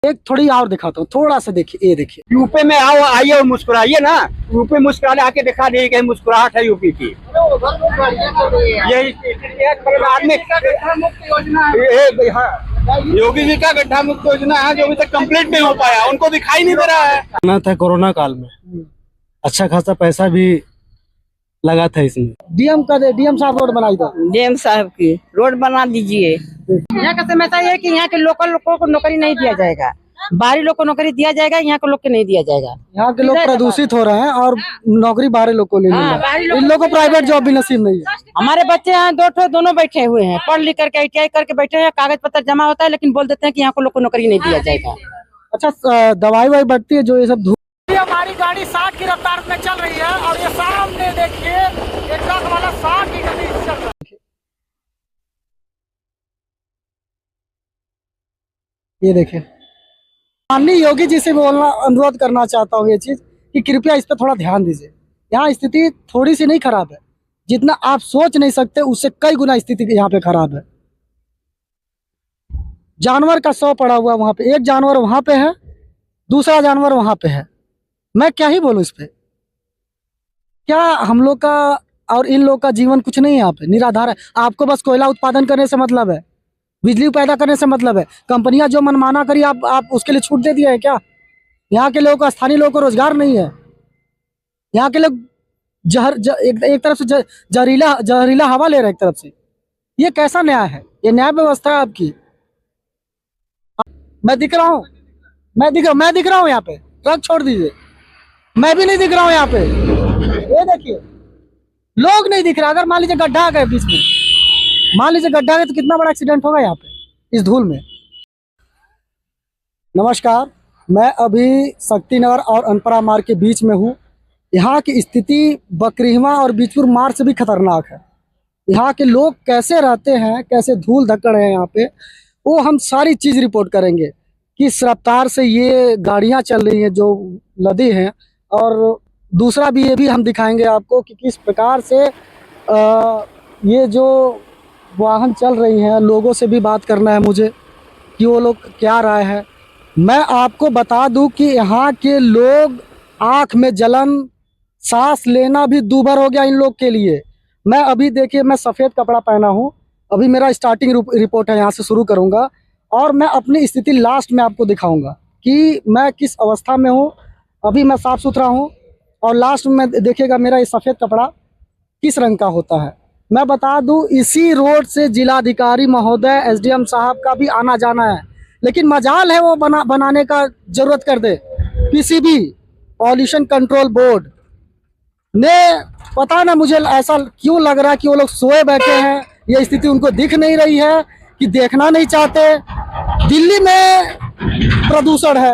एक थोड़ी और दिखाता हूँ, थोड़ा सा देखिए, ये देखिए। यूपी में आओ, आइए और मुस्कुराइए ना। यूपी मुस्कुराने आके दिखा दी कि मुस्कुराहट है यूपी की। यही योगी जी का गड्ढा मुक्त योजना है जो अभी तक कंप्लीट नहीं हो पाया, उनको दिखाई नहीं दे रहा है। ना था कोरोना काल में, अच्छा खासा पैसा भी लगा था इसमें। डीएम साहब रोड बनाई था। डीएम साहब की रोड बना दीजिए। यहाँ का समस्या ये है कि यहाँ के लोकल लोगों को नौकरी नहीं दिया जाएगा, बाहरी लोग को नौकरी दिया जाएगा, यहाँ के लोग को नहीं दिया जाएगा। यहाँ के लोग प्रदूषित हो रहे हैं और नौकरी बाहरी लोग को ले मिल रहा है। इन लोगों को प्राइवेट जॉब भी नसीब नहीं है। हमारे बच्चे यहाँ दोनों बैठे हुए हैं, पढ़ लिख करके ITI करके बैठे हैं, कागज पत्र जमा होता है, लेकिन बोल देते हैं कि यहाँ को लोग को नौकरी नहीं दिया जाएगा। अच्छा, दवाई वाई बढ़ती है जो ये सब। हमारी गाड़ी 60 की रफ्तार में चल रही है और ये सामने देखिए एक ट्रक वाला 60 की गति से चल रहा है। ये देखिए, माननीय योगी जी से बोलना अनुरोध करना चाहता हूँ ये चीज कि कृपया इस पर थोड़ा ध्यान दीजिए। यहाँ स्थिति थोड़ी सी नहीं खराब है, जितना आप सोच नहीं सकते उससे कई गुना स्थिति यहाँ पे खराब है। जानवर का शव पड़ा हुआ वहां पे, एक जानवर वहां पे है, दूसरा जानवर वहां पे है। मैं क्या ही बोलूं इस पे। क्या हम लोग का और इन लोग का जीवन कुछ नहीं है यहाँ पे, निराधार है। आपको बस कोयला उत्पादन करने से मतलब है, बिजली पैदा करने से मतलब है। कंपनियां जो मनमाना करी आप उसके लिए छूट दे दिए है क्या? यहाँ के लोगों को, स्थानीय लोगों को रोजगार नहीं है। यहाँ के लोग एक तरफ से जहरीला हवा ले रहे हैं एक तरफ से। ये कैसा न्याय है? ये न्याय व्यवस्था है आपकी? मैं दिख रहा हूँ, मैं दिख रहा हूँ यहाँ पे। ट्रक छोड़ दीजिए, मैं भी नहीं दिख रहा हूँ यहाँ पे। ये देखिए, लोग नहीं दिख रहा। अगर मान लीजिए गड्ढा आ गए बीच में, मान लीजिए गड्ढा है तो कितना बड़ा एक्सीडेंट होगा यहाँ पे इस धूल में। नमस्कार, मैं अभी शक्तिनगर और अनपरा मार्ग के बीच में हूँ। यहाँ की स्थिति बकरीहवा और बीचपुर मार्ग से भी खतरनाक है। यहाँ के लोग कैसे रहते हैं, कैसे धूल धक्कड़ है यहाँ पे, वो हम सारी चीज़ रिपोर्ट करेंगे। किस रफ्तार से ये गाड़ियाँ चल रही हैं जो लदी हैं, और दूसरा भी ये भी हम दिखाएंगे आपको कि किस प्रकार से ये जो वाहन चल रही हैं। लोगों से भी बात करना है मुझे कि वो लोग क्या राय है। मैं आपको बता दूं कि यहाँ के लोग, आँख में जलन, सांस लेना भी दूभर हो गया इन लोग के लिए। मैं अभी देखिए, मैं सफ़ेद कपड़ा पहना हूँ। अभी मेरा स्टार्टिंग रिपोर्ट है, यहाँ से शुरू करूँगा और मैं अपनी स्थिति लास्ट में आपको दिखाऊँगा कि मैं किस अवस्था में हूँ। अभी मैं साफ़ सुथरा हूँ और लास्ट में देखिएगा मेरा ये सफ़ेद कपड़ा किस रंग का होता है। मैं बता दूं, इसी रोड से जिलाधिकारी महोदय, SDM साहब का भी आना जाना है, लेकिन मजाल है वो बनाने का जरूरत कर दे PCB, पॉल्यूशन कंट्रोल बोर्ड ने। पता ना मुझे ऐसा क्यों लग रहा है कि वो लोग सोए बैठे हैं, ये स्थिति उनको दिख नहीं रही है कि देखना नहीं चाहते। दिल्ली में प्रदूषण है,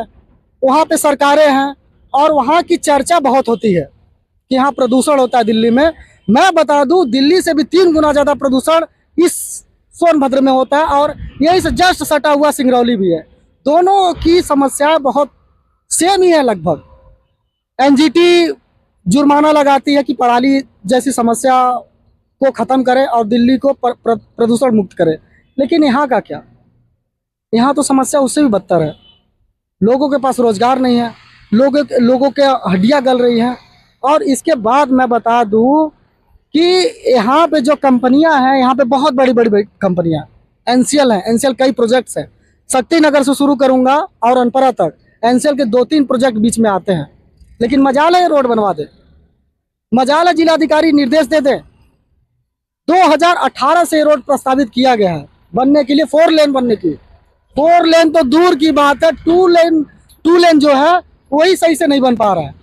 वहाँ पे सरकारें हैं और वहाँ की चर्चा बहुत होती है कि यहाँ प्रदूषण होता है दिल्ली में। मैं बता दूं, दिल्ली से भी 3 गुना ज़्यादा प्रदूषण इस सोनभद्र में होता है और यही से जस्ट सटा हुआ सिंगरौली भी है। दोनों की समस्या बहुत सेम ही है लगभग। NGT जुर्माना लगाती है कि पराली जैसी समस्या को ख़त्म करे और दिल्ली को प्रदूषण मुक्त करे, लेकिन यहाँ का क्या? यहाँ तो समस्या उससे भी बदतर है। लोगों के पास रोजगार नहीं है, लोगों के हड्डियाँ गल रही हैं। और इसके बाद मैं बता दूं कि यहाँ पे जो कंपनियां हैं, यहाँ पे बहुत बड़ी बड़ी कंपनियां NCL हैं। NCL कई प्रोजेक्ट्स हैं, शक्तिनगर से शुरू करूंगा और अनपरा तक NCL के 2-3 प्रोजेक्ट बीच में आते हैं। लेकिन मजाल है रोड बनवा दे, मजाल है जिलाधिकारी निर्देश दे दे। 2018 से रोड प्रस्तावित किया गया है बनने के लिए, 4 लेन बनने की। 4 लेन तो दूर की बात है, 2 लेन जो है वही सही से नहीं बन पा रहा है।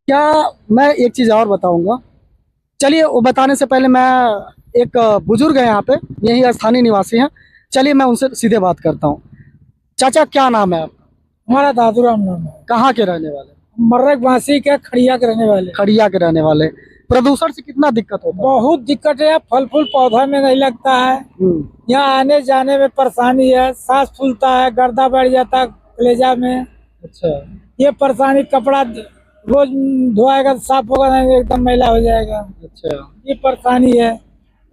क्या मैं एक चीज़ और बताऊंगा, चलिए वो बताने से पहले मैं, एक बुजुर्ग है यहाँ पे, यही स्थानीय निवासी हैं, चलिए मैं उनसे सीधे बात करता हूँ। चाचा, क्या नाम है आप? हमारा दादूराम नाम है। कहाँ के रहने वाले? मर्रक वासी के खड़िया के रहने वाले। खड़िया के रहने वाले। प्रदूषण से कितना दिक्कत होता है? बहुत दिक्कत है, फल फूल पौधा में नहीं लगता है, यहाँ आने जाने में परेशानी है, सांस फूलता है, गर्दा बढ़ जाता है कलेजा में। अच्छा, ये परेशानी, कपड़ा रोज धोएगा तो साफ होगा नहीं, एकदम मैला हो जाएगा। अच्छा, ये परेशानी है।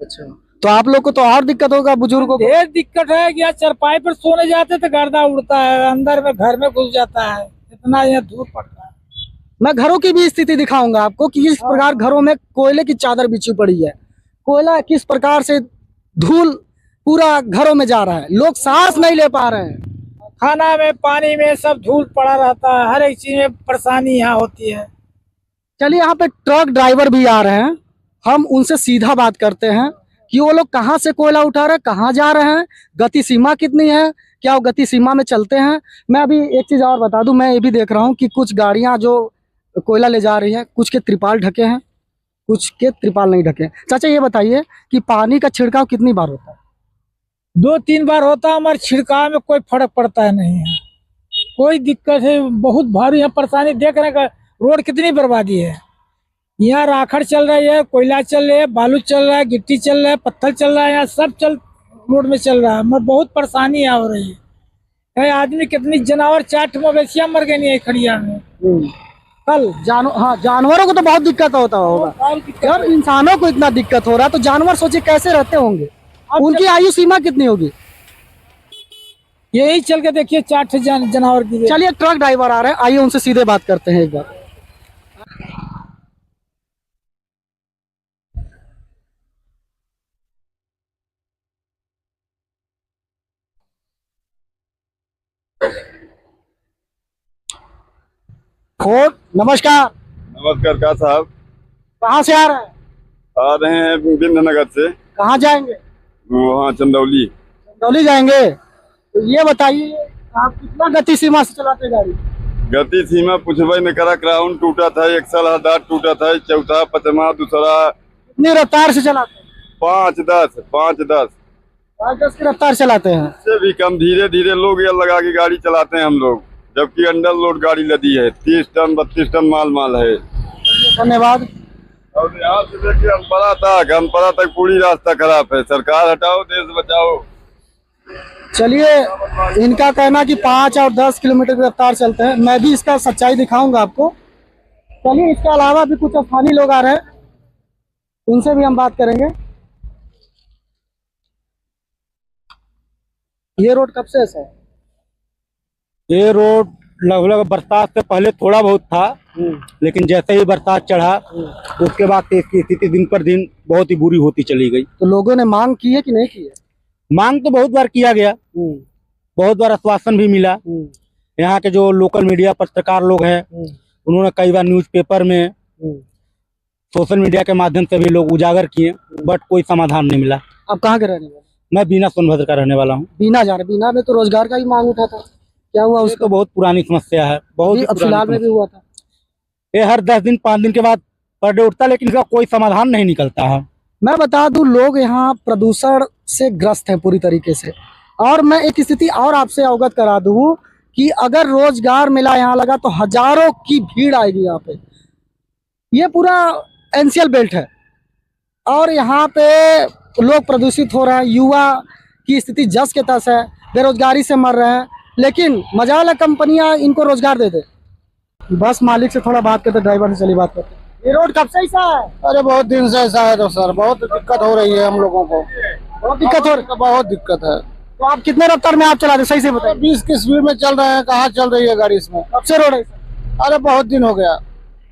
अच्छा। तो आप लोग को तो और दिक्कत होगा, बुजुर्गों को। ढेर दिक्कत है कि यहाँ चरपाई पर सोने जाते तो गर्दा उड़ता है, अंदर में घर में घुस जाता है, इतना यहाँ धूप पड़ता है। मैं घरों की भी स्थिति दिखाऊंगा आपको कि किस प्रकार घरों में कोयले की चादर बिछी पड़ी है। कोयला किस प्रकार से धूल पूरा घरों में जा रहा है, लोग सांस नहीं ले पा रहे हैं। खाना में, पानी में सब धूल पड़ा रहता है, हर एक चीज में परेशानी यहाँ होती है। चलिए, यहाँ पे ट्रक ड्राइवर भी आ रहे हैं, हम उनसे सीधा बात करते हैं कि वो लोग कहाँ से कोयला उठा रहे हैं, कहाँ जा रहे हैं, गति सीमा कितनी है, क्या वो गति सीमा में चलते हैं। मैं अभी एक चीज और बता दूं, मैं ये भी देख रहा हूँ कि कुछ गाड़ियां जो कोयला ले जा रही है, कुछ के त्रिपाल ढके हैं, कुछ के त्रिपाल नहीं ढके। चाचा ये बताइए कि पानी का छिड़काव कितनी बार होता है? 2-3 बार होता है, हमारे छिड़काव में कोई फर्क पड़ता है नहीं है, कोई दिक्कत है। बहुत भारी यहाँ परेशानी देख रहे हैं, रोड कितनी बर्बादी है। यहाँ राखड़ चल रही है, कोयला चल रहा है, बालू चल रहा है, गिट्टी चल रहा है, पत्थर चल रहा है, यहाँ सब रोड में चल रहा है। मगर बहुत परेशानी यहाँ हो रही है। आदमी कितनी जानवर, 4 मवेशियां मर गई है खड़िया में कल। जानवरों को तो बहुत दिक्कत होता होगा यार, इंसानों को इतना दिक्कत हो रहा है तो जानवर सोचिए कैसे रहते होंगे। उनकी आयु सीमा कितनी होगी? यही चल के देखिए 4 जानवर की। चलिए, ट्रक ड्राइवर आ रहे हैं, आइए उनसे सीधे बात करते हैं एक बार। नमस्कार। नमस्कार का साहब। कहाँ से आ रहे हैं? आ रहे हैं विंध्यनगर से। कहाँ जाएंगे? वहाँ चंदौली। चंदौली जाएंगे। तो ये बताइए, आप कितना गति सीमा से चलाते गाड़ी? गति सीमा पूछबे न करा, क्राउन टूटा था, एक साल हाथ टूटा था, चौथा पचमा दूसरा। कितनी रफ्तार से चलाते हैं? 5-10 5-10 की रफ्तार चलाते हैं। से भी कम, धीरे धीरे लोग ये लगा के गाड़ी चलाते हैं हम लोग, जबकि अंडर लोड गाड़ी लदी है। 30 टन 32 टन माल है। धन्यवाद। और यहाँ से लेके अनपरा तक पूरी रास्ता खराब है। सरकार हटाओ, देश बचाओ। चलिए, इनका कहना कि 5 और 10 किलोमीटर की रफ्तार चलते हैं, मैं भी इसका सच्चाई दिखाऊंगा आपको। चलिए, इसके अलावा भी कुछ स्थानीय लोग आ रहे हैं, उनसे भी हम बात करेंगे। ये रोड कब से ऐसा है? ये रोड लगभग बरसात से पहले थोड़ा बहुत था, लेकिन जैसे ही बरसात चढ़ा उसके बाद से इसकी स्थिति दिन पर दिन बहुत ही बुरी होती चली गई। तो लोगों ने मांग की है कि नहीं की है? मांग तो बहुत बार किया गया, बहुत बार आश्वासन भी मिला। यहाँ के जो लोकल मीडिया पत्रकार लोग हैं, उन्होंने कई बार न्यूज़पेपर में, सोशल मीडिया के माध्यम से भी लोग उजागर किए, बट कोई समाधान नहीं मिला। आप कहाँ के रहने वाले? मैं बीना सोनभद्र का रहने वाला हूँ। बीना जा रहे? बीना में तो रोजगार का ही मांग उठा था, क्या हुआ? उसको तो बहुत पुरानी समस्या है, बहुत फिलहाल में भी हुआ था। ये हर 10 दिन 5 दिन के बाद पर डे उठता, लेकिन इसका कोई समाधान नहीं निकलता है। मैं बता दूं, लोग यहाँ प्रदूषण से ग्रस्त हैं पूरी तरीके से। और मैं एक स्थिति और आपसे अवगत करा दूं कि अगर रोजगार मेला यहाँ लगा तो हजारों की भीड़ आएगी यहाँ पे। ये पूरा एनसीएल बेल्ट है और यहाँ पे लोग प्रदूषित हो रहे हैं, युवा की स्थिति जस के तस है, बेरोजगारी से मर रहे हैं, लेकिन मजाल कंपनियां इनको रोजगार दे दे। बस मालिक से थोड़ा बात करते, ड्राइवर से चली बात करते। ये रोड कब से ऐसा है? अरे बहुत दिन से ऐसा है तो सर, बहुत दिक्कत हो रही है हम लोगों को। बहुत दिक्कत हो रही है? बहुत दिक्कत है। तो आप कितने रफ्तार में आप चलाते, सही से बताइए। 20 की स्पीड में चल रहे हैं। कहाँ चल रही है गाड़ी इसमें? कब से रोड है? अरे बहुत दिन हो गया।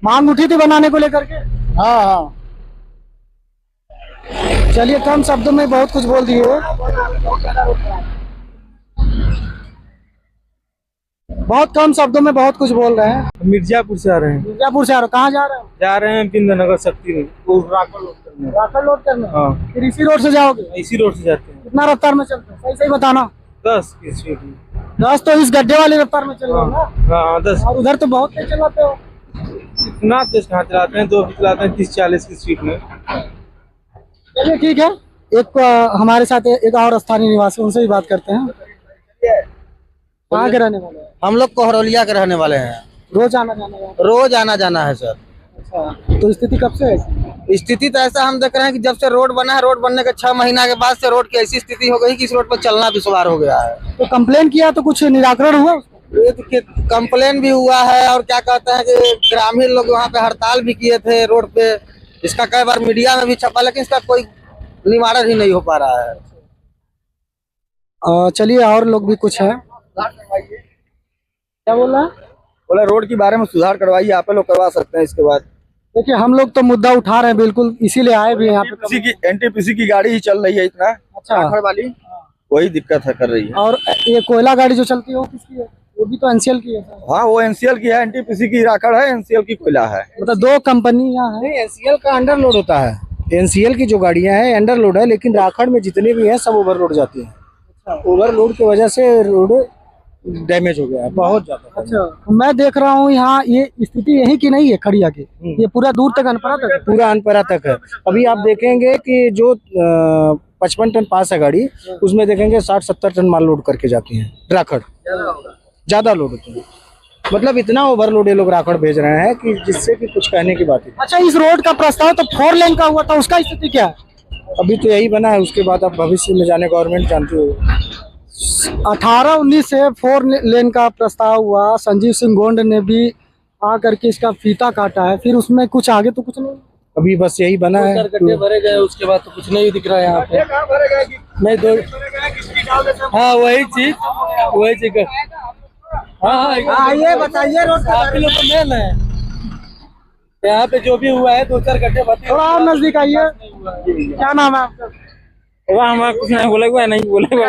मांग उठी थी बनाने को लेकर के? हाँ। चलिए, कम शब्दों में बहुत कुछ बोल दिए। बहुत कम शब्दों में बहुत कुछ बोल रहे हैं। मिर्जापुर से आ रहे हैं। मिर्जापुर से आ रहे हो? कहाँ जा रहे हो? जा रहे हैं विंध्यनगर शक्ति में, राखड़ लोड करने। हाँ। फिर इसी रोड से जाओगे? इसी रोड से जाते हैं। कितना रफ्तार में चलते हैं, सही सही बताना। 10 की स्पीड में। 10 तो इस गड्ढे वाली रफ्तार में चल रहे हो ना? हाँ 10। और उधर तो बहुत तेज चलाते हो। इतना तेज कहाँ चलाते हैं, 2 चलाते हैं 30-40 की स्पीड में। चलिए ठीक है, एक हमारे साथ एक और स्थानीय निवासी, उनसे भी बात करते हैं। कहाँ के रहने वाले हैं? हम लोग कोहरौलिया के रहने वाले हैं। रोज आना जाना है? रोज आना जाना है सर। अच्छा, तो स्थिति कब से है? स्थिति तो ऐसा हम देख रहे हैं कि जब से रोड बना है, रोड बनने के 6 महीना के बाद से रोड की ऐसी स्थिति हो गई कि इस रोड पर चलना दुश्वार हो गया है। तो कंप्लेन किया तो कुछ निराकरण हुआ? कंप्लेन भी हुआ है और क्या कहते हैं कि ग्रामीण लोग वहाँ पे हड़ताल भी किए थे रोड पे। इसका कई बार मीडिया में भी छपा, लेकिन इसका कोई निवारण ही नहीं हो पा रहा है। चलिए और लोग भी कुछ है, क्या बोल रहा है? बोला रोड के बारे में सुधार करवाइए, आप लोग करवा सकते हैं। इसके बाद देखिए हम लोग तो मुद्दा उठा रहे हैं बिल्कुल, इसीलिए आए भी यहाँ पे। एनटीपीसी की गाड़ी ही चल रही है इतना, अच्छा, राखड़ वाली, वही दिक्कत है कर रही है। और ये कोयला गाड़ी जो चलती है वो किसकी है? वो भी तो एनसीएल की है। हाँ वो एनसीएल की है, एनटीपीसी की राखड़ है, एनसीएल की कोयला है। मतलब दो कंपनियां हैं। नहीं, एनसीएल का अंडरलोड होता है। एनसीएल की जो गाड़ियां हैं अंडरलोड है, लेकिन राखड़ में जितने भी हैं सब ओवरलोड जाती हैं। ओवरलोड की वजह से रोड डैमेज हो गया है बहुत ज्यादा। अच्छा, मैं देख रहा हूँ यहाँ ये स्थिति यही की नहीं है खड़िया की, ये पूरा दूर तक अनपरा तक है। पूरा अनपरा तक है। अभी आप देखेंगे कि जो 55 टन पास है गाड़ी, उसमें देखेंगे 60-70 टन माल लोड करके जाती है राखड़, ज्यादा लोड होती है। मतलब इतना ओवरलोड ये लोग राखड़ भेज रहे हैं कि जिससे कि कुछ कहने की बात है। अच्छा, इस रोड का प्रस्ताव तो 4 लेन का हुआ था, उसका स्थिति क्या है? अभी तो यही बना है, उसके बाद आप भविष्य में जाने गवर्नमेंट जानते हो। 18-19 से 4 लेन का प्रस्ताव हुआ, संजीव सिंह गोंड ने भी आकर के इसका फीता काटा है, फिर उसमें कुछ आगे तो कुछ नहीं। अभी बस यही बना है। गड्ढे भरे गए, उसके बाद तो कुछ नहीं दिख रहा है यहाँ पे। नहीं दो, हाँ वही चीज हाँ ये बताइए रोड का आप लोग को मेल है। यहाँ पे जो भी हुआ है 2-4 गड्ढे भरे। थोड़ा और नजदीक आइए, क्या नाम है आपका? वहाँ हमारा कुछ नहीं बोलेगा, नहीं बोलेगा।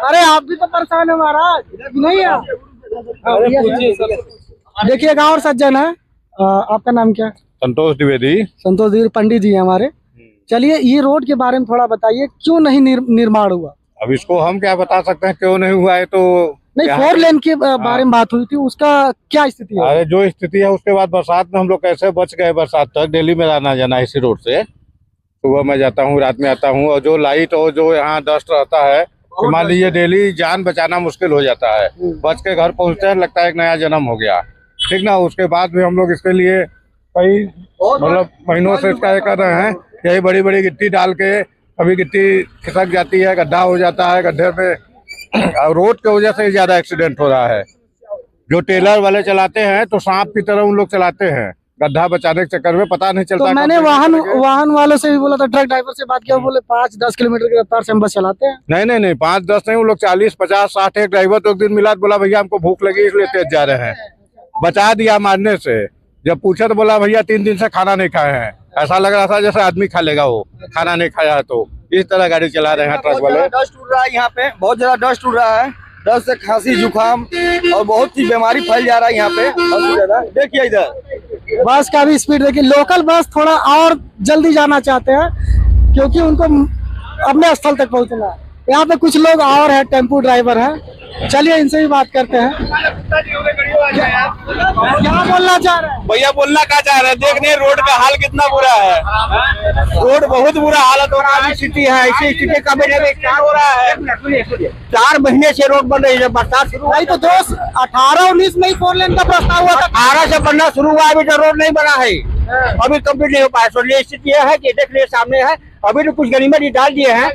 अरे आप भी तो परेशान है महाराज, नहीं है? देखिए गाँव और सज्जन है। आपका नाम क्या है? संतोष द्विवेदी। संतोष द्विवेदी पंडित जी हैं हमारे। चलिए ये रोड के बारे में थोड़ा बताइए, क्यों नहीं निर्माण हुआ? अब इसको हम क्या बता सकते हैं क्यों नहीं हुआ है। तो नहीं, 4 लेन के बारे में बात हुई थी, उसका क्या स्थिति है? अरे जो स्थिति है उसके बाद बरसात में हम लोग कैसे बच गए बरसात तक। दिल्ली में आना जाना इसी रोड से, सुबह मैं जाता हूँ, रात में आता हूँ, और जो लाइट और जो यहाँ डस्ट रहता है, मान लीजिए डेली जान बचाना मुश्किल हो जाता है। बच के घर पहुँचते हैं, लगता है एक नया जन्म हो गया, ठीक ना। उसके बाद भी हम लोग इसके लिए कई मतलब महीनों से इसका ये कर रहे हैं। यही बड़ी बड़ी गिट्टी डाल के, कभी गिट्टी खिसक जाती है, गड्ढा हो जाता है, गड्ढे पे रोड की वजह से ज्यादा एक्सीडेंट हो रहा है। जो टेलर वाले चलाते हैं तो सांप की तरह उन लोग चलाते हैं, गड्ढा बचाने के चक्कर में पता नहीं चलता। तो मैंने वाहन वालों से भी बोला था, ट्रक ड्राइवर से बात किया, बोले 5-10 किलोमीटर की रफ्तार से हम बस चलाते हैं। नहीं 5-10 नहीं, वो लोग 40-50-60। एक ड्राइवर तो एक दिन मिला, बोला भैया हमको भूख लगी इसलिए तेज जा रहे हैं। बचा दिया मारने से। जब पूछा तो बोला भैया 3 दिन से खाना नहीं खाए हैं। ऐसा लग रहा था जैसे आदमी खा लेगा, वो खाना नहीं खाया है। तो इस तरह गाड़ी चला रहे हैं ट्रक वाले। डस्ट उड़ रहा है यहाँ पे, बहुत ज्यादा डस्ट उड़ रहा है। डस्ट से खांसी जुकाम और बहुत सी बीमारी फैल जा रहा है यहाँ पे। देखिए इधर बस का भी स्पीड देखिए। लोकल बस थोड़ा और जल्दी जाना चाहते हैं क्योंकि उनको अपने स्थल तक पहुंचना है। यहाँ पे कुछ लोग और हैं, टेम्पो ड्राइवर हैं, चलिए इनसे भी बात करते हैं। क्या बोलना चाह रहे हैं भैया? बोलना क्या चाह रहे हैं? देख रहे हैं रोड का हाल कितना बुरा है। रोड बहुत बुरा हालत हो रहा है। स्थिति है ऐसी स्थिति का क्या हो रहा है? 4 महीने से रोड बन रही है, बरसात शुरू भाई तो दोस्त 18-19 में ही 4 लेन का प्रस्ताव हुआ था, 18 से बनना शुरू हुआ, अभी तो रोड नहीं बना है, अभी कंप्लीट नहीं हो पाया। तो ये स्थिति यह है कि देख लीजिए सामने है, अभी तो कुछ गनीमत ही डाल दिए हैं।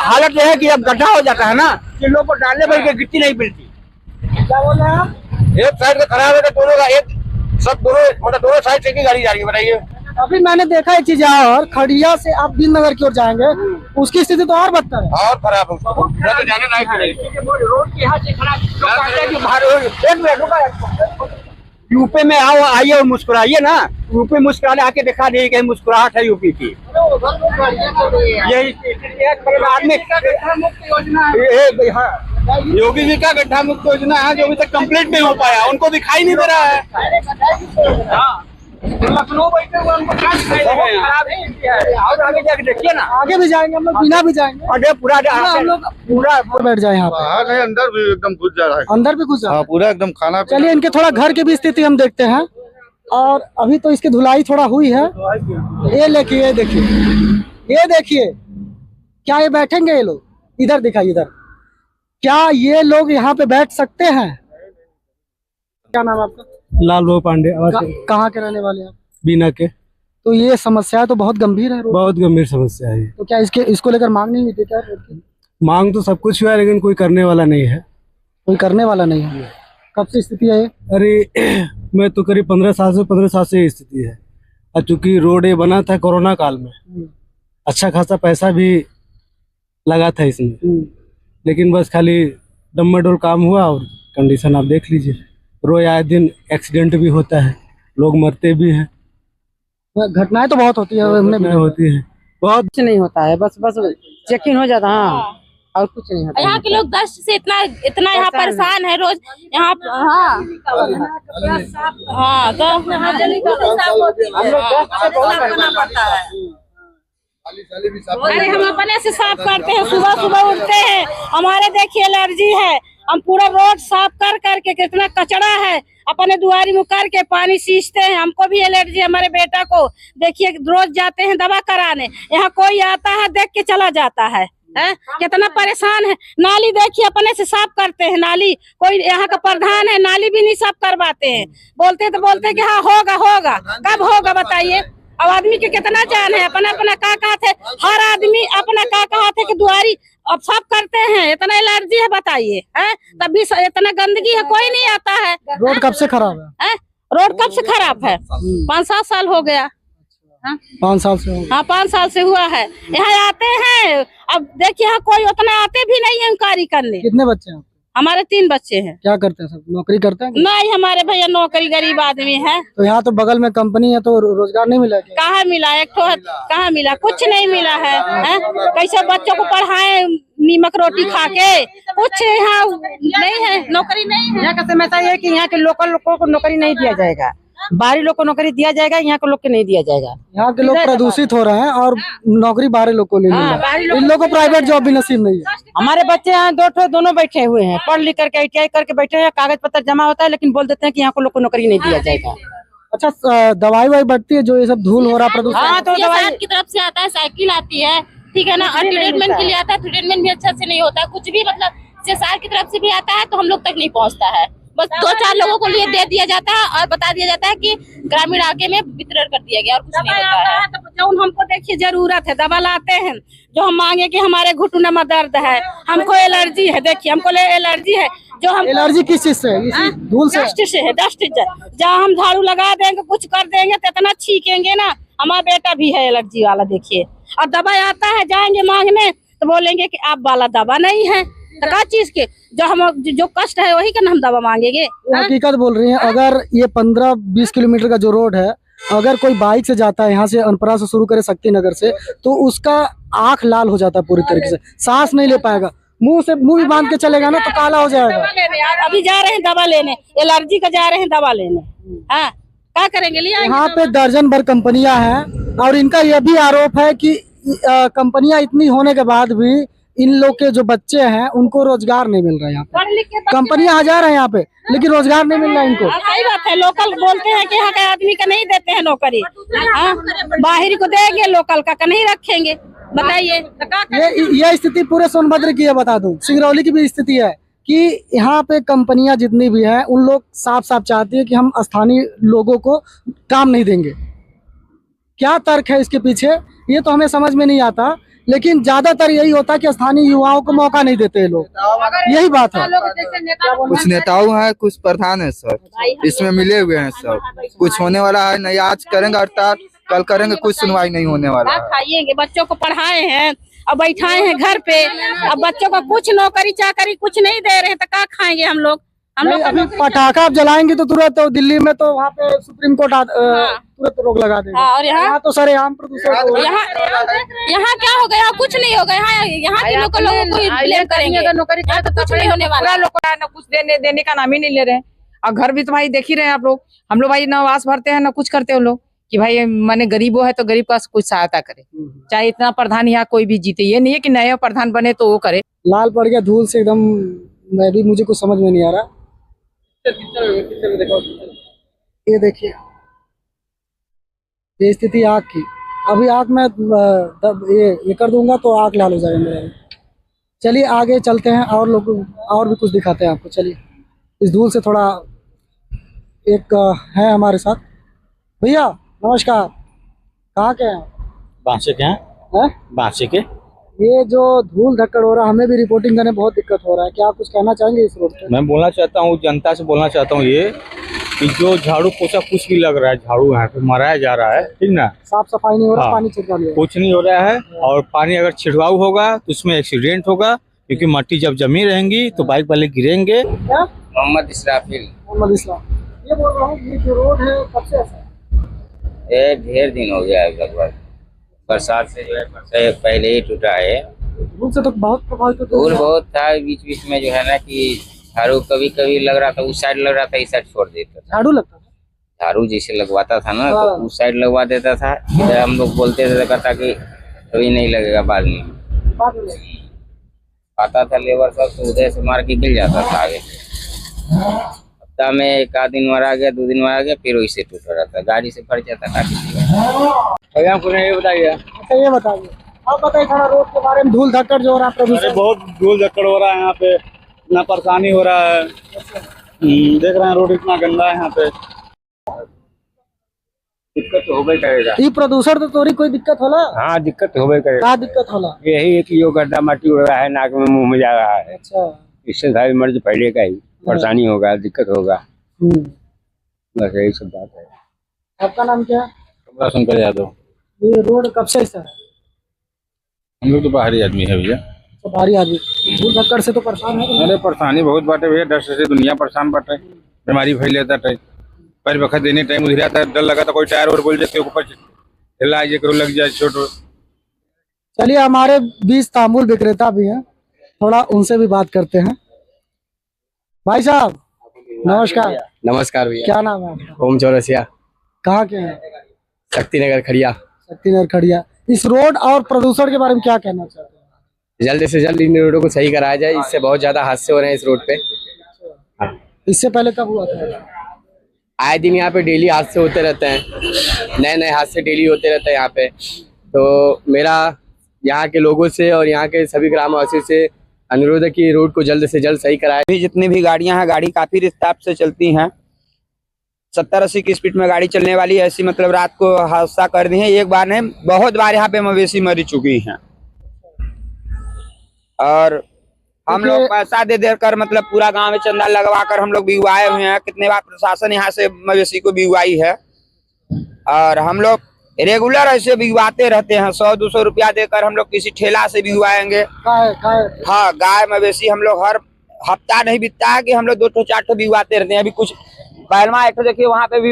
हालत यह है कि अब गड्ढा हो जाता है ना, कि लोग को डालने पर गिट्टी नहीं मिलती। क्या बोल रहे हैं आप? एक साइड से खराब है तो दोनों का एक सब दोनों मतलब दोनों साइड से की गाड़ी जा रही है, बताइए। अभी मैंने देखा एक चीज और, खड़िया से आप दीन नगर की ओर जाएंगे, उसकी स्थिति तो और बदतर है। और खराब है, तो जाने लायक नहीं। रोड की हालत खराब, एक मिनट रुका। यूपी में आओ, आइए और मुस्कुराइए ना। यूपी मुस्कुराने आके दिखा दी कहीं मुस्कुराहट है यूपी की। यही आदमी योगी जी का गड्ढा मुक्त योजना है जो अभी तक कंप्लीट नहीं हो पाया, उनको दिखाई नहीं दे रहा है। लखनऊ बैठे हुए उनको क्या दिखाई दे रहा है? और आगे जाके देखिए ना, आगे भी जाएंगे हम लोग, बिना भी जाएंगे, अरे पूरा हम लोग पूरा बैठ जाए यहाँ पे। हाँ, नहीं, अंदर भी एकदम घुस जा रहा है। अंदर भी कुछ हाँ, पूरा एकदम खाना। चलिए इनके थोड़ा घर की भी स्थिति हम देखते हैं। और अभी तो इसकी धुलाई थोड़ा हुई है। ये देखिए, ये देखिए, ये देखिए, क्या ये बैठेंगे ये लोग? इधर दिखाइए, इधर। क्या ये लोग यहाँ पे बैठ सकते हैं? क्या नाम है आपका? लाल बाबू पांडे। कहाँ के रहने वाले हैं आप? बीना के। तो ये समस्या तो बहुत गंभीर है। बहुत गंभीर समस्या है। तो क्या इसको लेकर मांग नहीं हुई थी क्या? मांग तो सब कुछ हुआ है, लेकिन कोई करने वाला नहीं है। कोई करने वाला नहीं है। कब से स्थिति है ये? अरे मैं तो करीब 15 साल से ये स्थिति है। और चूंकि रोड ये बना था कोरोना काल में, अच्छा खासा पैसा भी लगा था इसमें, लेकिन बस खाली डम्माडोल काम हुआ। और कंडीशन आप देख लीजिए, रोज आए दिन एक्सीडेंट भी होता है, लोग मरते भी हैं, घटनाएं तो बहुत होती है, हमने भी होती है बहुत। कुछ नहीं होता है, बस चेकिंग हो जाता। हाँ, और कुछ नहीं होता। यहाँ के लोग दस्त से इतना यहाँ परेशान है रोज यहाँ। हाँ हाँ, तो अरे हम अपने से साफ करते हैं, सुबह सुबह उठते हैं, हमारे देखिए एलर्जी है, हम पूरा रोड साफ कर करके, कितना कचरा है, अपने दुआरी में करके पानी सींचते हैं। हमको भी एलर्जी, हमारे बेटा को देखिए, रोज जाते हैं दवा कराने, यहाँ कोई आता है देख के चला जाता है, कितना परेशान है। नाली देखिए अपने से साफ करते हैं, नाली कोई यहाँ का प्रधान है, नाली भी नहीं साफ करवाते हैं। बोलते तो बोलते हैं कि हाँ होगा होगा, कब होगा बताइए। अब आदमी के कितना जान है, अपना अपना का थे, हर आदमी अपना का थे कि दुआरी अब साफ करते हैं। इतना एलर्जी है बताइए, तब भी इतना गंदगी है, कोई नहीं आता है। रोड कब से खराब है? रोड कब से खराब है? 5-7 साल हो गया। 5 साल से? हाँ 5 साल से हुआ है। यहाँ आते हैं, अब देखिए यहाँ कोई उतना आते भी नहीं है इंक्वायरी करने। कितने बच्चे हैं? हमारे 3 बच्चे हैं। क्या करते हैं सब? नौकरी करते हैं? नहीं, हमारे भैया नौकरी, गरीब आदमी है। तो यहाँ तो बगल में कंपनी है, तो रोजगार नहीं मिला क्या? कहाँ मिला? एक ठो कहाँ मिला? कुछ नहीं मिला है, कैसे बच्चों को पढ़ाए नीमक रोटी खा के? कुछ यहाँ नहीं है, नौकरी नहीं है। यहाँ का समस्या है कि यहाँ के लोकल लोगों को नौकरी नहीं दिया जाएगा, बाहरी लोग को नौकरी दिया जाएगा, यहाँ के लोग को नहीं दिया जाएगा। यहाँ के लोग प्रदूषित हो रहे हैं और नौकरी बाहरी लोग को नहीं मिल रहा है। इन लोगों को प्राइवेट जॉब भी नसीब नहीं है। हमारे बच्चे यहाँ दोनों बैठे हुए हैं, पढ़ लिख करके ITI करके बैठे हैं, कागज पत्र जमा होता है, लेकिन बोल देते हैं कि यहाँ को लोग को नौकरी नहीं दिया जाएगा। अच्छा, दवाई वाई बढ़ती है जो ये सब धूल हो रहा, प्रदूषण? हाँ, तो दवाई की तरफ से आता है, साइकिल आती है, ठीक है ना, और ट्रीटमेंट के लिए आता है, ट्रीटमेंट भी अच्छा से नहीं होता है, कुछ भी मतलब CSR की तरफ से भी आता है तो हम लोग तक नहीं पहुँचता है। बस 2-4 लोगों को लिए दे दिया जाता है और बता दिया जाता है कि ग्रामीण इलाके में वितरण कर दिया गया, और कुछ नहीं होता है। तो जो हमको देखिए जरूरत है, दवा लाते हैं, जो हम मांगे कि हमारे घुटने में दर्द है, हमको एलर्जी है, देखिए हमको एलर्जी है। जो हम एलर्जी किस चीज से? धूल से? डस्ट से है, डस्ट। जहाँ हम झाड़ू लगा देंगे, कुछ कर देंगे तो इतना छींकेंगे ना। हमारा बेटा भी है एलर्जी वाला, देखिए। और दवा आता है, जाएंगे मांगने तो बोलेंगे कि आप वाला दवा नहीं है। तो क्या चीज के जो कष्ट है वही का हम दवा मांगेंगे? हकीकत बोल रही हैं। अगर ये 15-20 किलोमीटर का जो रोड है, अगर कोई बाइक से जाता है यहाँ से, अनपरा से शुरू करे शक्ति नगर से, तो उसका आंख लाल हो जाता है पूरी तरीके से, सांस नहीं ले पाएगा, मुंह भी बांध के चलेगा ना तो काला हो जाएगा। अभी जा रहे हैं दवा लेने, एलर्जी का जा रहे हैं दवा लेने। हाँ, क्या करेंगे? यहाँ पे दर्जन भर कंपनियां हैं और इनका यह भी आरोप है कि कंपनियां इतनी होने के बाद भी इन लोग के जो बच्चे हैं उनको रोजगार नहीं मिल रहा है। यहाँ पे कंपनियां 1000 है यहाँ पे, लेकिन रोजगार नहीं मिल रहा है इनको। सही बात है, लोकल बोलते हैं कि यहाँ के आदमी का नहीं देते हैं नौकरी, बाहरी को देंगे, लोकल का नहीं रखेंगे, बताइए। ये स्थिति पूरे सोनभद्र की है, बता दूं, सिंगरौली की भी स्थिति है कि यहाँ पे कंपनियां जितनी भी हैं उन लोग साफ साफ चाहती है कि हम स्थानीय लोगों को काम नहीं देंगे। क्या तर्क है इसके पीछे ये तो हमें समझ में नहीं आता, लेकिन ज्यादातर यही होता है कि स्थानीय युवाओं को मौका नहीं देते लोग, यही बात है। कुछ नेताओं हैं, कुछ प्रधान है सर, इसमें मिले हुए हैं सब। कुछ होने वाला है नहीं, आज करेंगे हड़ताल, कल करेंगे, कुछ सुनवाई नहीं होने वाला है। खाइएंगे, बच्चों को पढ़ाए हैं, अब बैठाए हैं घर पे, अब बच्चों को कुछ नौकरी चाकरी कुछ नहीं दे रहे हैं तो क्या खाएंगे हम लोग? अभी पटाखा आप जलाएंगे तो तुरंत दिल्ली में तो वहाँ पे सुप्रीम कोर्ट तुरंत रोक लगा देगा। और यहाँ तो सरेआम प्रदूषण। यहाँ क्या होगा? यहाँ कुछ नहीं होगा। यहाँ के लोगों को ब्लेम करेंगे, अगर नौकरी करे तो कुछ नहीं होने वाला। लोग ना कुछ देने का नाम ही नहीं ले रहे हैं। और घर भी तो भाई देख ही रहे हैं आप लोग, हम लोग भाई ना आवास भरते हैं ना कुछ करते हो लोग कि भाई मैंने गरीबों है तो गरीब का कुछ सहायता करे, चाहे इतना प्रधान यहाँ कोई भी जीते। ये नहीं है कि नया प्रधान बने तो वो करे। लाल पड़ गया धूल से एकदम, मैं भी मुझे कुछ समझ में नहीं आ रहा। ये देखिए, ये स्थिति आग की। अभी आग में ये कर दूंगा तो आग लाल हो जाएगा मेरा। चलिए आगे चलते हैं और लोग और भी कुछ दिखाते हैं आपको। चलिए, इस धूल से थोड़ा एक है हमारे साथ। भैया नमस्कार, कहाँ के हैं? बांसे के हैं? बांसे के। ये जो धूल धक्कड़ हो रहा है, हमें भी रिपोर्टिंग करने बहुत दिक्कत हो रहा है, क्या आप कुछ कहना चाहेंगे इस रोड पे? मैं बोलना चाहता हूँ, जनता से बोलना चाहता हूँ ये कि जो झाड़ू पोछा कुछ भी लग रहा है, झाड़ू यहाँ पे मराया जा रहा है, ठीक ना, साफ सफाई नहीं हो रहा, हाँ। पानी छिड़का नहीं हो कुछ नहीं हो रहा है। और पानी अगर छिड़काव होगा तो उसमें एक्सीडेंट होगा, क्योंकि मट्टी जब जमी रहेंगी तो बाइक वाले गिरेंगे। रहा। क्या? मोहम्मद इसराफिल। मोहम्मद इस्लाम। ये बोल रहा हूँ, ये जो रोड है कब से ऐसा है? ये ढेर दिन हो गया है, लगभग बरसात से जो है बरसात पहले ही टूटा है। धूल से तो बहुत प्रभावित होते धूल हैं। बहुत था, बीच बीच में जो है ना कि झाड़ू कभी कभी लग रहा था, उस साइड लग रहा था, इस साइड छोड़ देता था। झाड़ू लगता है। झाड़ू जैसे लगवाता था ना, हाँ। तो उस साइड लगवा देता था। इधर हम लोग बोलते थे, कहता कि कभी नहीं लगेगा बाद में। बाद में लगेगा। आता था लेबर सब, तो उधर से मार के गिर जाता था आगे। हफ्ता में एक आध दिन मरा गया, 2 दिन मरा गया, फिर वैसे टूट रहा था, गाड़ी से फट जाता था। भैया आपको ये बताइए। अच्छा ये बताइए, आप बताइए थोड़ा रोड के बारे में, धूल धक्कड़ जो हो रहा है, प्रदूषण। बहुत धूल धक्कड़ हो रहा है यहाँ पे, इतना परेशानी हो रहा है। देख रहे हैं रोड इतना गंदा है यहाँ पे, दिक्कत तो होगा करेगा। ये प्रदूषण तो तोरी कोई दिक्कत होला? हाँ, दिक्कत होगा करेगा। क्या दिक्कत होला? यही है कि यो गड्ढा माटी उड़ रहा है, नाक में मुंह में जा रहा है। अच्छा। इससे सारी मर्ज फैलेगा ही, परेशानी होगा, दिक्कत होगा, बस यही सब बात है। आपका नाम क्या है? शंकर यादव। ये रोड कब से ऐसा है? हम लोग तो बाहरी आदमी है भैया, तो भारी आदमी धूल धक्कड़ से तो परेशान है। अरे परेशानी बहुत बाटे भैया, डर से दुनिया परेशान बाटे, बीमारी फैल जाता है। पर वक्त देने टाइम उधर आता, डर लगा था कोई टायर और बोल जाते ऊपर हिला जे करो, लग जाए छोट। चलिए, हमारे बीच तांबुल विक्रेता भी हैं, थोड़ा उनसे भी बात करते हैं। भाई साहब नमस्कार। नमस्कार भैया। क्या नाम है आपका? ओम चौरसिया। कहाँ के हैं? शक्तिनगर खड़िया। शक्तिनगर खड़िया। इस रोड और प्रदूषण के बारे में क्या कहना चाहते हैं? जल्द से जल्द इन रोडों को सही कराया जाए, इससे बहुत ज्यादा हादसे हो रहे हैं इस रोड पे। हाँ। इससे पहले कब हुआ था? आए दिन यहाँ पे डेली हादसे होते रहते हैं, नए नए हादसे डेली होते रहते हैं यहाँ पे। तो मेरा यहाँ के लोगों से और यहाँ के सभी ग्रामवासी से अनुरोध है कि रोड को जल्द से जल्द सही कराया। अभी जितनी भी गाड़ियां हैं, गाड़ी काफी रफ्तार से चलती हैं, 70-80 की स्पीड में गाड़ी चलने वाली है। ऐसी मतलब रात को हादसा कर दी है, एक बार नहीं बहुत बार यहाँ पे मवेशी मरी चुकी हैं। और हम लोग पैसा दे देकर मतलब पूरा गांव में चंदा लगवा कर हम लोग बिगवाए हुए हैं। कितने बार प्रशासन यहाँ से मवेशी को बिगवाई है, और हम लोग रेगुलर ऐसे बिगवाते रहते हैं। 100-200 रुपया देकर हम लोग किसी ठेला से बिगवाएंगे। हाँ, गाय मवेशी हम लोग हर हफ्ता नहीं बीतता है कि हम लोग 2-4 ठो बिगवाते रहते हैं। अभी कुछ पहलवा एक देखिए, वहाँ पे भी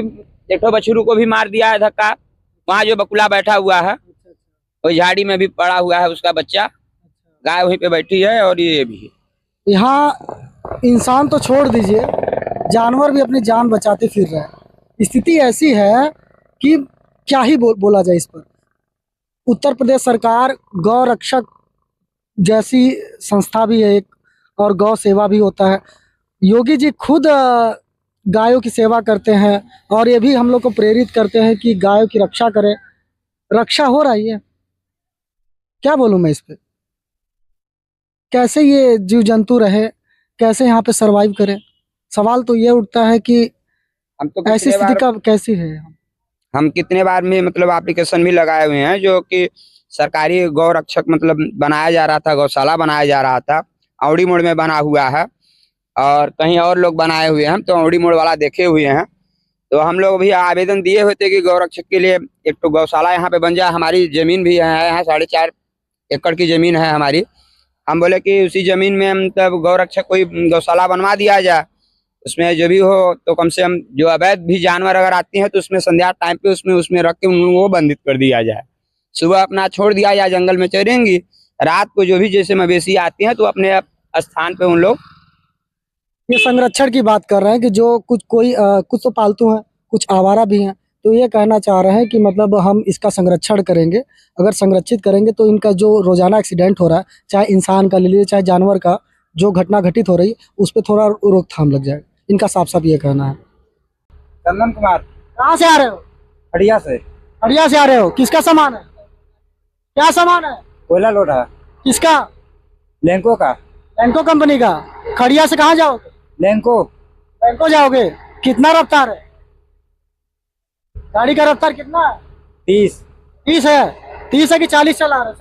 एक ठो बछरू को भी मार दिया है धक्का, वहाँ जो बकुला बैठा हुआ है, वो झाड़ी में भी पड़ा हुआ है उसका बच्चा, गाय वहीं पे बैठी है। और ये भी यहाँ इंसान तो छोड़ दीजिए, जानवर भी अपनी जान बचाते फिर रहे हैं। स्थिति ऐसी है कि क्या ही बोला जाए इस पर। उत्तर प्रदेश सरकार गौ रक्षक जैसी संस्था भी है एक, और गौ सेवा भी होता है। योगी जी खुद गायों की सेवा करते हैं, और ये भी हम लोग को प्रेरित करते हैं कि गायों की रक्षा करें। रक्षा हो रही है, क्या बोलूं मैं इस पे? कैसे ये जीव जंतु रहे, कैसे यहाँ पे सरवाइव करें? सवाल तो ये उठता है कि हम तो ऐसी स्थिति का कैसी है। हम कितने बार में मतलब एप्लीकेशन भी लगाए हुए हैं, जो कि सरकारी गौ रक्षक मतलब बनाया जा रहा था, गौशाला बनाया जा रहा था। औड़ी मोड़ में बना हुआ है, और कहीं और लोग बनाए हुए हैं, तो औड़ी मोड़ वाला देखे हुए हैं। तो हम लोग भी आवेदन दिए हुए थे कि गौ रक्षक के लिए एक तो गौशाला यहाँ पे बन जाए। हमारी जमीन भी है यहाँ 4.5 एकड़ की जमीन है हमारी। हम बोले कि उसी जमीन में हम तब गौ रक्षक कोई गौशाला बनवा दिया जाए। उसमें जो भी हो, तो कम से कम जो अवैध भी जानवर अगर आती हैं तो उसमें संध्या टाइम पे उसमें रख के उनको बंधित कर दिया जाए। सुबह अपना छोड़ दिया जाए, जंगल में चरेंगी। रात को जो भी जैसे मवेशी आती हैं तो अपने स्थान पे उन लोग। ये संरक्षण की बात कर रहे हैं कि जो कुछ तो पालतू हैं, कुछ आवारा भी हैं। तो ये कहना चाह रहे हैं कि मतलब हम इसका संरक्षण करेंगे। अगर संरक्षित करेंगे तो इनका जो रोजाना एक्सीडेंट हो रहा है, चाहे इंसान का ले लीजिए चाहे जानवर का, जो घटना घटित हो रही है उस पर थोड़ा रोकथाम लग जाएगा। इनका साफ साफ ये कहना है। चंदन कुमार। कहाँ से आ रहे हो? खड़िया से। खड़िया से आ रहे हो? किसका सामान है? क्या सामान है? कोयला लोड है। किसका? लैंको का। लैंको कंपनी का। खड़िया से कहाँ जाओगे? लैंको। लैंको जाओगे? कितना रफ्तार है गाड़ी का? रफ्तार कितना है? 30। 30 है? 30 है कि 40 चला रहे?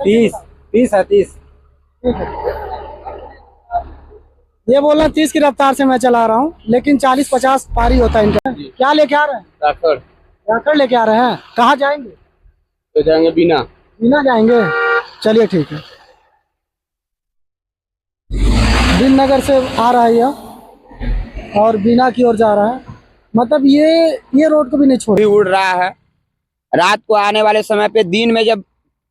30 है। 30। ठीक है। ये बोल रहे हैं 30 की रफ्तार से मैं चला रहा हूँ, लेकिन 40-50 पारी होता है इनका। क्या लेके आ रहे हैं? राखड़ लेके आ रहे हैं। कहाँ जाएंगे? तो जाएंगे बीना जाएंगे। चलिए ठीक है। दीननगर से आ रहा है यह और बीना की ओर जा रहा है। मतलब ये रोड को भी नहीं छोड़ उड़ रहा है। रात को आने वाले समय पे, दिन में जब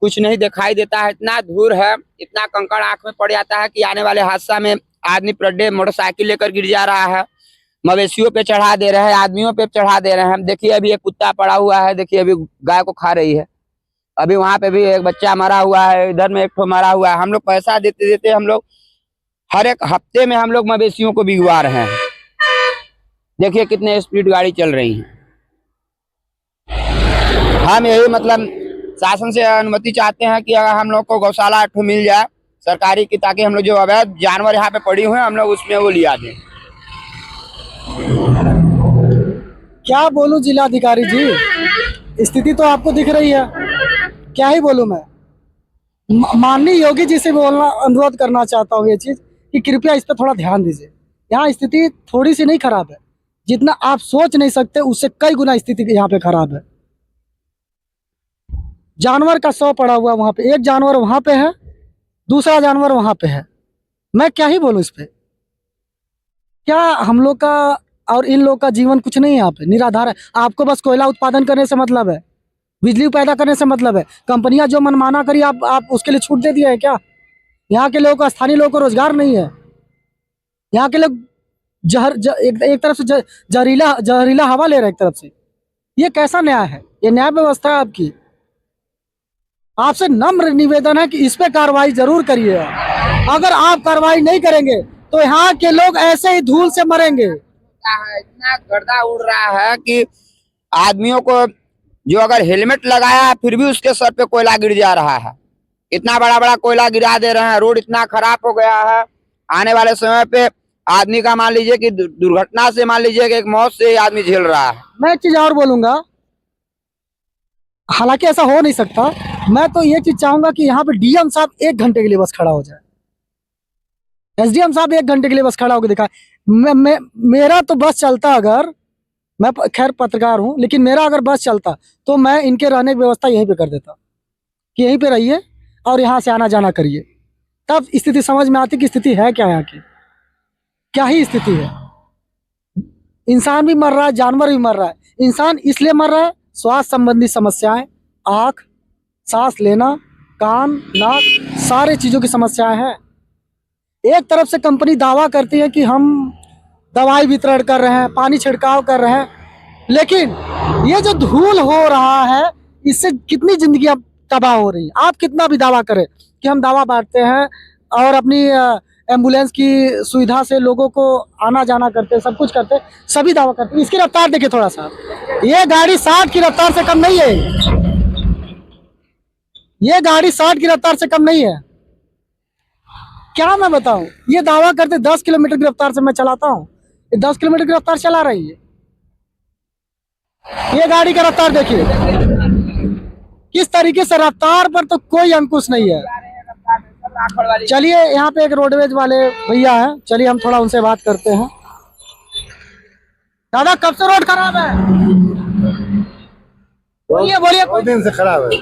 कुछ नहीं दिखाई देता है, इतना धूल है, इतना कंकड़ आंख में पड़ जाता है कि आने वाले हादसा में आदमी पर डे मोटरसाइकिल लेकर गिर जा रहा है। मवेशियों पे चढ़ा दे रहे हैं, आदमियों पे चढ़ा दे रहे हैं। देखिए अभी एक कुत्ता पड़ा हुआ है, देखिए अभी गाय को खा रही है। अभी वहां पे भी एक बच्चा मरा हुआ है, इधर में एक ठो मरा हुआ है। हम लोग पैसा देते देते हम लोग हर एक हफ्ते में हम लोग मवेशियों को बिगवा रहे हैं। देखिए कितने स्पीड गाड़ी चल रही है। हम यही मतलब शासन से अनुमति चाहते हैं कि अगर हम लोग को गौशाला मिल जाए सरकारी की, ताकि हम लोग जो अवैध जानवर यहाँ पे पड़ी हुए हैं हम लोग उसमें वो लिया दें। क्या बोलूं जिलाधिकारी जी, स्थिति तो आपको दिख रही है। क्या ही बोलूं मैं। माननीय योगी जी से बोलना अनुरोध करना चाहता हूँ ये चीज कि कृपया इस पर थोड़ा ध्यान दीजिए। यहाँ स्थिति थोड़ी सी नहीं खराब है, जितना आप सोच नहीं सकते उससे कई गुना स्थिति यहाँ पे खराब है। जानवर का 100 पड़ा हुआ वहां पे, एक जानवर वहां पे है, दूसरा जानवर वहां पे है। मैं क्या ही बोलूं इस पे। क्या हम लोग का और इन लोग का जीवन कुछ नहीं है यहाँ पे, निराधार है। आपको बस कोयला उत्पादन करने से मतलब है, बिजली पैदा करने से मतलब है। कंपनियां जो मनमाना करी आप उसके लिए छूट दे दिए है क्या? यहाँ के लोगों को, स्थानीय लोगों को रोजगार नहीं है। यहाँ के लोग एक तरफ से जहरीला हवा ले रहे हैं एक तरफ से। ये कैसा न्याय है? ये न्याय व्यवस्था है आपकी? आपसे नम्र निवेदन है कि इस पे कार्रवाई जरूर करिए। अगर आप कार्रवाई नहीं करेंगे तो यहाँ के लोग ऐसे ही धूल से मरेंगे। इतना गर्दा उड़ रहा है कि आदमियों को, जो अगर हेलमेट लगाया है फिर भी उसके सर पे कोयला गिर जा रहा है। इतना बड़ा बड़ा कोयला गिरा दे रहे हैं। रोड इतना खराब हो गया है, आने वाले समय पे आदमी का मान लीजिए कि दुर्घटना से, मान लीजिए कि एक मौत से आदमी झेल रहा है। मैं एक चीज और बोलूंगा, हालांकि ऐसा हो नहीं सकता। मैं तो ये चीज चाहूंगा कि यहाँ पे डीएम साहब 1 घंटे के लिए बस खड़ा हो जाए, एसडीएम साहब 1 घंटे के लिए बस खड़ा होकर दिखाए। मेरा तो बस चलता, अगर मैं खैर पत्रकार हूँ, लेकिन मेरा अगर बस चलता तो मैं इनके रहने की व्यवस्था यहीं पे कर देता कि यहीं पे रहिए और यहाँ से आना जाना करिए। तब स्थिति समझ में आती कि स्थिति है क्या, यहाँ की क्या ही स्थिति है। इंसान भी मर रहा है, जानवर भी मर रहा है। इंसान इसलिए मर रहा है, स्वास्थ्य संबंधी समस्याएं, आँख, सांस लेना, कान, नाक, सारे चीज़ों की समस्याएं हैं। एक तरफ से कंपनी दावा करती है कि हम दवाई वितरण कर रहे हैं, पानी छिड़काव कर रहे हैं, लेकिन ये जो धूल हो रहा है इससे कितनी जिंदगियां तबाह हो रही हैं। आप कितना भी दावा करें कि हम दावा बांटते हैं और अपनी एम्बुलेंस की सुविधा से लोगों को आना जाना करते हैं, सब कुछ करते हैं, सभी दावा करते हैं। इसकी रफ्तार देखिए थोड़ा सा, ये गाड़ी 60 की रफ्तार से कम नहीं है। ये गाड़ी 60 की रफ्तार से कम नहीं है। क्या मैं बताऊं, ये दावा करते 10 किलोमीटर की रफ्तार से मैं चलाता हूं, ये 10 किलोमीटर की रफ्तार चला रही है। ये गाड़ी का रफ्तार देखिए किस तरीके से, रफ्तार पर तो कोई अंकुश नहीं है। चलिए यहाँ पे एक रोडवेज वाले भैया हैं, चलिए हम थोड़ा उनसे बात करते हैं। दादा कब से रोड खराब है? बोलिए। बहुत दिन से खराब है।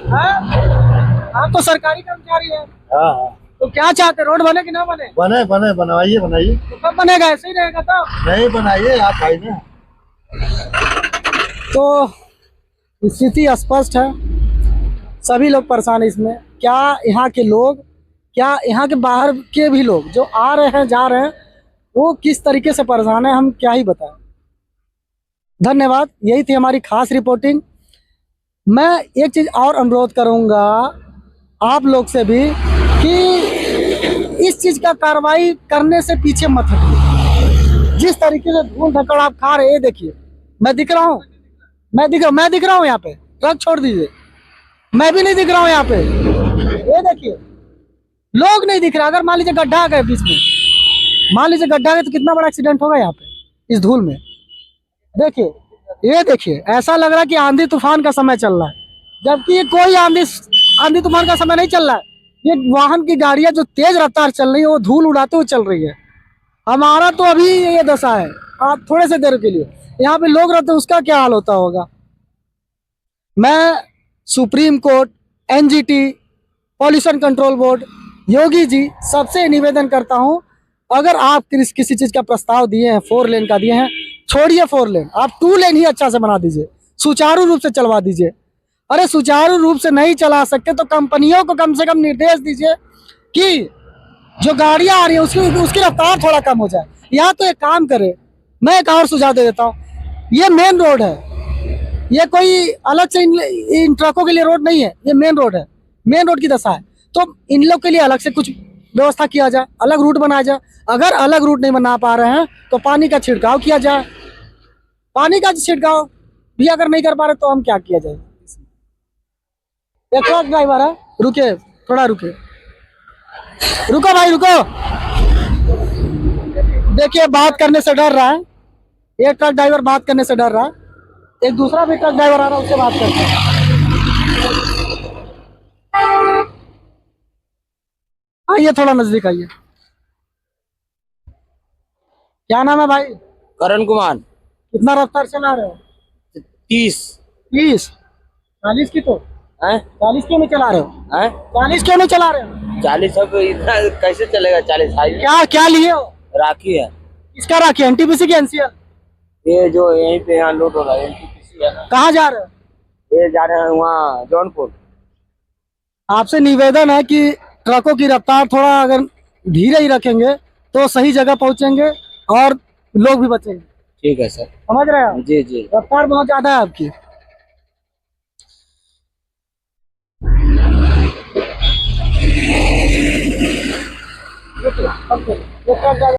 आप तो सरकारी कर्मचारी हैं। हाँ। तो क्या चाहते, रोड बने कि ना बने? बनाइए। तो कब बनेगा? ऐसे ही रहेगा तो नहीं, बनाइए आप भाई ना। तो स्थिति स्पष्ट है, सभी लोग परेशान है इसमें। क्या यहाँ के लोग, क्या यहाँ के बाहर के भी लोग जो आ रहे हैं जा रहे हैं, वो किस तरीके से परेशान है, हम क्या ही बताएं। धन्यवाद, यही थी हमारी खास रिपोर्टिंग। मैं एक चीज़ और अनुरोध करूँगा आप लोग से भी कि इस चीज़ का कार्रवाई करने से पीछे मत हटिए। जिस तरीके से धूल धक्कड़ आप खा रहे हैं, देखिए मैं दिख रहा हूँ, मैं दिख रहा हूँ यहाँ पे। ट्रक छोड़ दीजिए, मैं भी नहीं दिख रहा हूँ यहाँ पे। ये देखिए लोग नहीं दिख रहा। अगर मान लीजिए गड्ढा आ गए बीच में, मान लीजिए गड्ढा आ गए तो कितना बड़ा एक्सीडेंट होगा यहाँ पे इस धूल में। देखिए, ये देखिए, ऐसा लग रहा है कि आंधी तूफान का समय चल रहा है, जबकि ये कोई आंधी तूफान का समय नहीं चल रहा है। ये वाहन की गाड़ियां जो तेज रफ्तार चल रही है वो धूल उड़ाते हुए चल रही है। हमारा तो अभी ये दशा है, आप थोड़े से देर के लिए यहाँ पे लोग रहते हैं, उसका क्या हाल होता होगा। मैं supreme court, NGT, pollution control board, Yogi ji सबसे निवेदन करता हूँ, अगर आप किसी चीज का प्रस्ताव दिए हैं, 4 लेन का दिए हैं, छोड़िए 4 लेन, आप 2 लेन ही अच्छा से बना दीजिए, सुचारू रूप से चलवा दीजिए। अरे सुचारू रूप से नहीं चला सकते तो कंपनियों को कम से कम निर्देश दीजिए कि जो गाड़ियां आ रही है उसकी रफ्तार थोड़ा कम हो जाए। या तो एक काम करे, मैं एक और सुझाव दे देता हूँ, ये मेन रोड है, ये कोई अलग से इन ट्रकों के लिए रोड नहीं है, ये मेन रोड है, मेन रोड की दशा है। तो इन लोग के लिए अलग से कुछ व्यवस्था किया जाए, अलग रूट बनाया जाए। अगर अलग रूट नहीं बना पा रहे हैं तो पानी का छिड़काव किया जाए। पानी का छिड़काव भी अगर नहीं कर पा रहे तो हम क्या किया जाए। एक ट्रक ड्राइवर है, रुके थोड़ा, रुको भाई रुको। देखिए बात करने से डर रहा है, एक ट्रक ड्राइवर बात करने से डर रहा है, एक दूसरा भी ट्रक ड्राइवर आ रहा है, उससे बात करते हैं। आइए थोड़ा नजदीक आइए। क्या नाम है भाई? करण कुमार। कितना रफ्तार चला रहे हो? 30। 40 की तो 40 क्यों नहीं चला रहे हो? 40 क्यों नहीं चला रहे हो? 40 अब इतना कैसे चलेगा? 40 हाईवे। क्या लिए हो? राखी है। किसका राखी? एनटीपीसी की एनसीएल? ये जो यहीं पे यहाँ लोड हो रहा है एनटीपीसी है ना। कहाँ जा रहे हो? ये जा रहे हैं वहाँ जौनपुर। आपसे निवेदन है कि ट्रकों की रफ्तार थोड़ा अगर धीरे ही रखेंगे तो सही जगह पहुंचेंगे और लोग भी बचेंगे। ठीक है सर, समझ रहे हैं? जी जी। रफ्तार बहुत ज्यादा है आपकी।